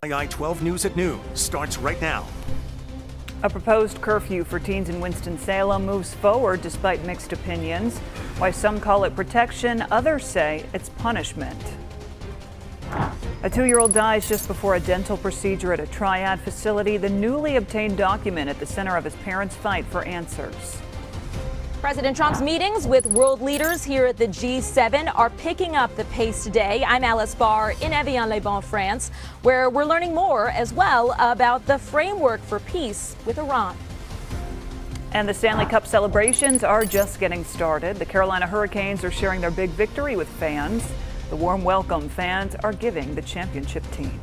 WXII 12 News at noon starts right now. A proposed curfew for teens in Winston-Salem moves forward despite mixed opinions. Why some call it protection, others say it's punishment. A 2-year-old dies just before a dental procedure at a Triad facility. The newly obtained document at the center of his parents' fight for answers. President Trump's meetings with world leaders here at the G7 are picking up the pace today. I'm Alice Barr in Evian-les-Bains, France, where we're learning more as well about the framework for peace with Iran. And the Stanley Cup celebrations are just getting started. The Carolina Hurricanes are sharing their big victory with fans. The warm welcome fans are giving the championship team.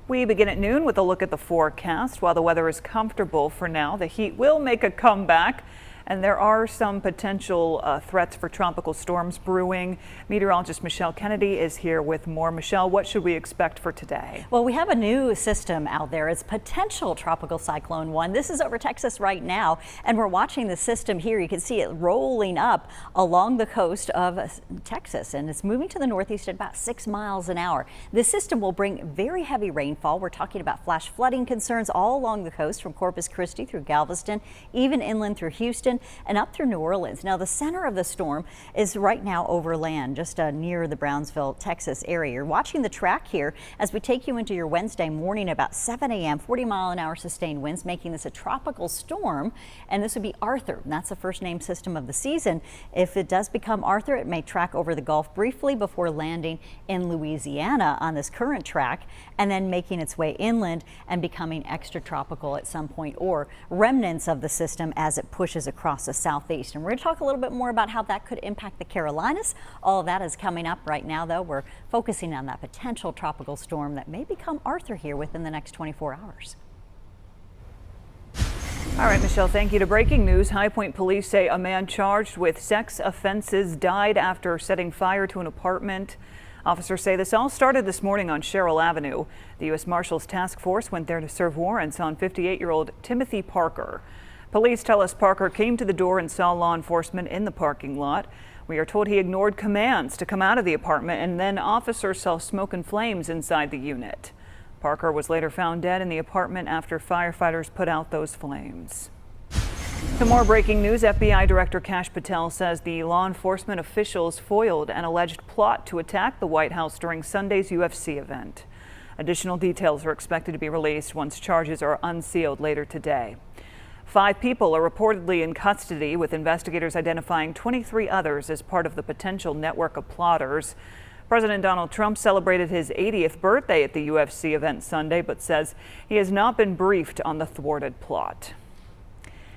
We begin at noon with a look at the forecast. While the weather is comfortable for now, the heat will make a comeback, and there are some potential threats for tropical storms brewing. Meteorologist Michelle Kennedy is here with more. Michelle, what should we expect for today? Well, we have a new system out there. It's potential tropical cyclone 1. This is over Texas right now, and we're watching the system here. You can see it rolling up along the coast of Texas, and it's moving to the northeast at about 6 miles an hour. This system will bring very heavy rainfall. We're talking about flash flooding concerns all along the coast from Corpus Christi through Galveston, even inland through Houston and up through New Orleans. Now, the center of the storm is right now over land, just near the Brownsville, Texas area. You're watching the track here as we take you into your Wednesday morning about 7 a.m., 40-mile-an-hour sustained winds, making this a tropical storm. And this would be Arthur. And that's the first named system of the season. If it does become Arthur, it may track over the Gulf briefly before landing in Louisiana on this current track and then making its way inland and becoming extratropical at some point, or remnants of the system as it pushes across the southeast. And we're going to talk a little bit more about how that could impact the Carolinas. All of that is coming up right now, though. We're focusing on that potential tropical storm that may become Arthur here within the next 24 hours. All right, Michelle, thank you. To breaking news, High Point police say a man charged with sex offenses died after setting fire to an apartment. Officers say this all started this morning on Sherrill Avenue. The U.S. Marshals Task Force went there to serve warrants on 58-year-old Timothy Parker. Police tell us Parker came to the door and saw law enforcement in the parking lot. We are told he ignored commands to come out of the apartment, and then officers saw smoke and flames inside the unit. Parker was later found dead in the apartment after firefighters put out those flames. Some more breaking news. FBI Director Kash Patel says the law enforcement officials foiled an alleged plot to attack the White House during Sunday's UFC event. Additional details are expected to be released once charges are unsealed later today. 5 people are reportedly in custody, with investigators identifying 23 others as part of the potential network of plotters. President Donald Trump celebrated his 80th birthday at the UFC event Sunday, but says he has not been briefed on the thwarted plot.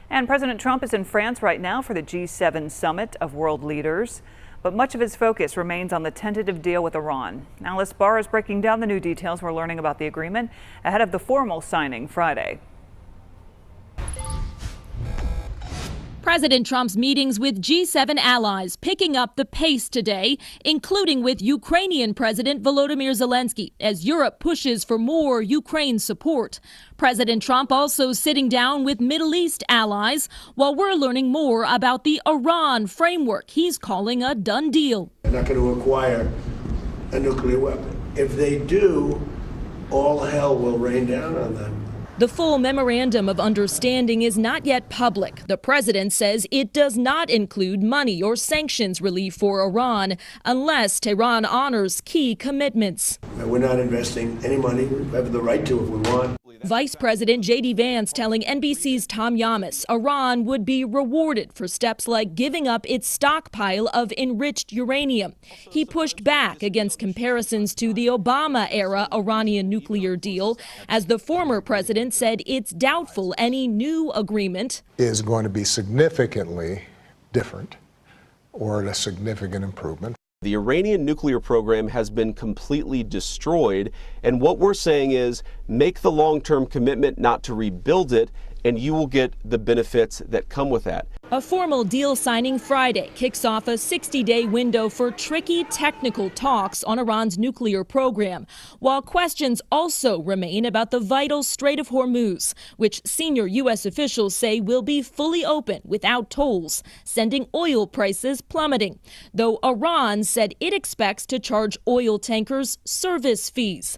And President Trump is in France right now for the G7 summit of world leaders, but much of his focus remains on the tentative deal with Iran. Alice Barr is breaking down the new details we're learning about the agreement ahead of the formal signing Friday. President Trump's meetings with G7 allies picking up the pace today, including with Ukrainian President Volodymyr Zelensky, as Europe pushes for more Ukraine support. President Trump also sitting down with Middle East allies, while we're learning more about the Iran framework he's calling a done deal. They're not going to acquire a nuclear weapon. If they do, all hell will rain down on them. The full memorandum of understanding is not yet public. The president says it does not include money or sanctions relief for Iran unless Tehran honors key commitments. We're not investing any money. We have the right to if we want. Vice President J.D. Vance telling NBC's Tom Yamas Iran would be rewarded for steps like giving up its stockpile of enriched uranium. He pushed back against comparisons to the Obama-era Iranian nuclear deal, as the former president said it's doubtful any new agreement is going to be significantly different or a significant improvement. The Iranian nuclear program has been completely destroyed, and what we're saying is make the long-term commitment not to rebuild it, and you will get the benefits that come with that. A formal deal signing Friday kicks off a 60-day window for tricky technical talks on Iran's nuclear program, while questions also remain about the vital Strait of Hormuz, which senior U.S. officials say will be fully open without tolls, sending oil prices plummeting, though Iran said it expects to charge oil tankers service fees.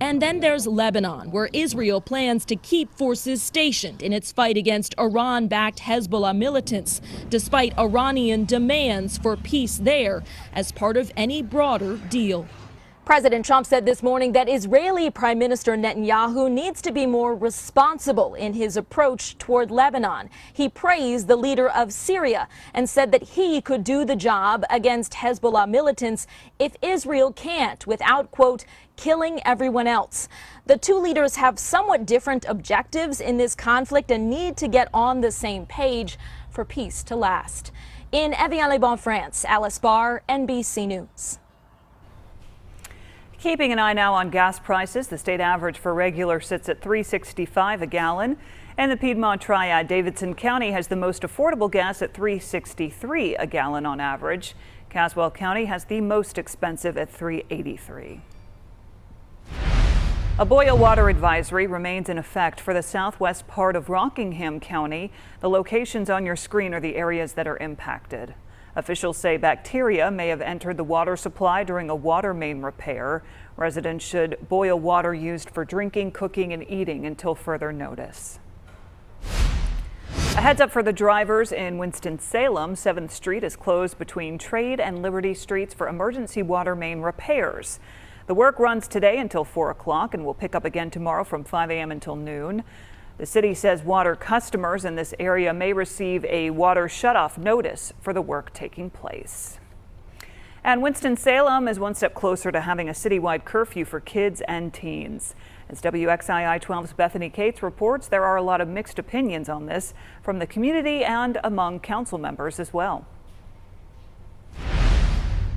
And then there's Lebanon, where Israel plans to keep forces stationed in its fight against Iran-backed Hezbollah militants, despite Iranian demands for peace there as part of any broader deal. President Trump said this morning that Israeli Prime Minister Netanyahu needs to be more responsible in his approach toward Lebanon. He praised the leader of Syria and said that he could do the job against Hezbollah militants if Israel can't without, quote, killing everyone else. The two leaders have somewhat different objectives in this conflict and need to get on the same page for peace to last. In Evian-les-Bains, France, Alice Barr, NBC News. Keeping an eye now on gas prices. The state average for regular sits at $3.65 a gallon. And the Piedmont Triad, Davidson County, has the most affordable gas at $3.63 a gallon on average. Caswell County has the most expensive at $3.83. A boil water advisory remains in effect for the southwest part of Rockingham County. The locations on your screen are the areas that are impacted. Officials say bacteria may have entered the water supply during a water main repair. Residents should boil water used for drinking, cooking, and eating until further notice. A heads up for the drivers in Winston-Salem. 7th Street is closed between Trade and Liberty Streets for emergency water main repairs. The work runs today until 4 o'clock and will pick up again tomorrow from 5 a.m. until noon. The city says water customers in this area may receive a water shutoff notice for the work taking place. And Winston-Salem is one step closer to having a citywide curfew for kids and teens. As WXII 12's Bethany Cates reports, there are a lot of mixed opinions on this from the community and among council members as well.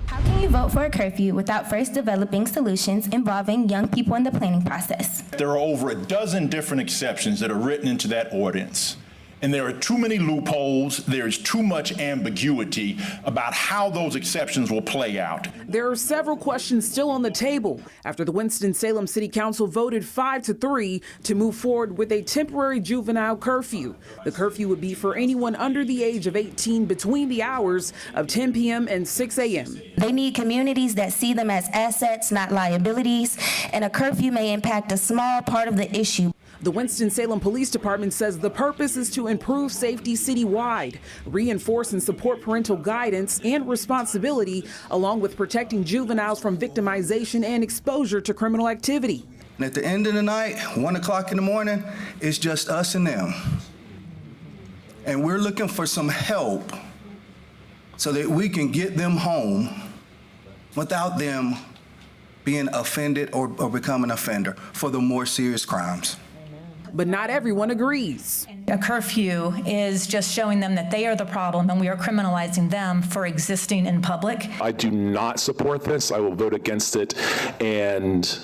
How can you vote for a curfew without first developing solutions involving young people in the planning process? There are over a dozen different exceptions that are written into that ordinance. And there are too many loopholes. There's too much ambiguity about how those exceptions will play out. There are several questions still on the table after the Winston-Salem City Council voted 5-3 to move forward with a temporary juvenile curfew. The curfew would be for anyone under the age of 18 between the hours of 10 p.m. and 6 a.m. They need communities that see them as assets, not liabilities, and a curfew may impact a small part of the issue. The Winston-Salem Police Department says the purpose is to improve safety citywide, reinforce and support parental guidance and responsibility, along with protecting juveniles from victimization and exposure to criminal activity. And at the end of the night, 1 o'clock in the morning, it's just us and them. And we're looking for some help so that we can get them home without them being offended or become an offender for the more serious crimes. But not everyone agrees. A curfew is just showing them that they are the problem and we are criminalizing them for existing in public. I do not support this. I will vote against it, and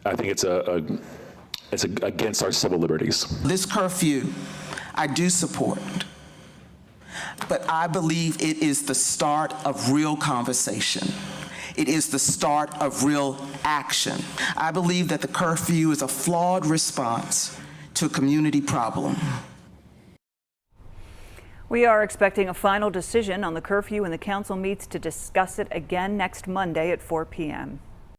I think it's against our civil liberties. This curfew, I do support, but I believe it is the start of real conversation. It is the start of real action. I believe that the curfew is a flawed response to a community problem. We are expecting a final decision on the curfew when the council meets to discuss it again next Monday at 4 p.m.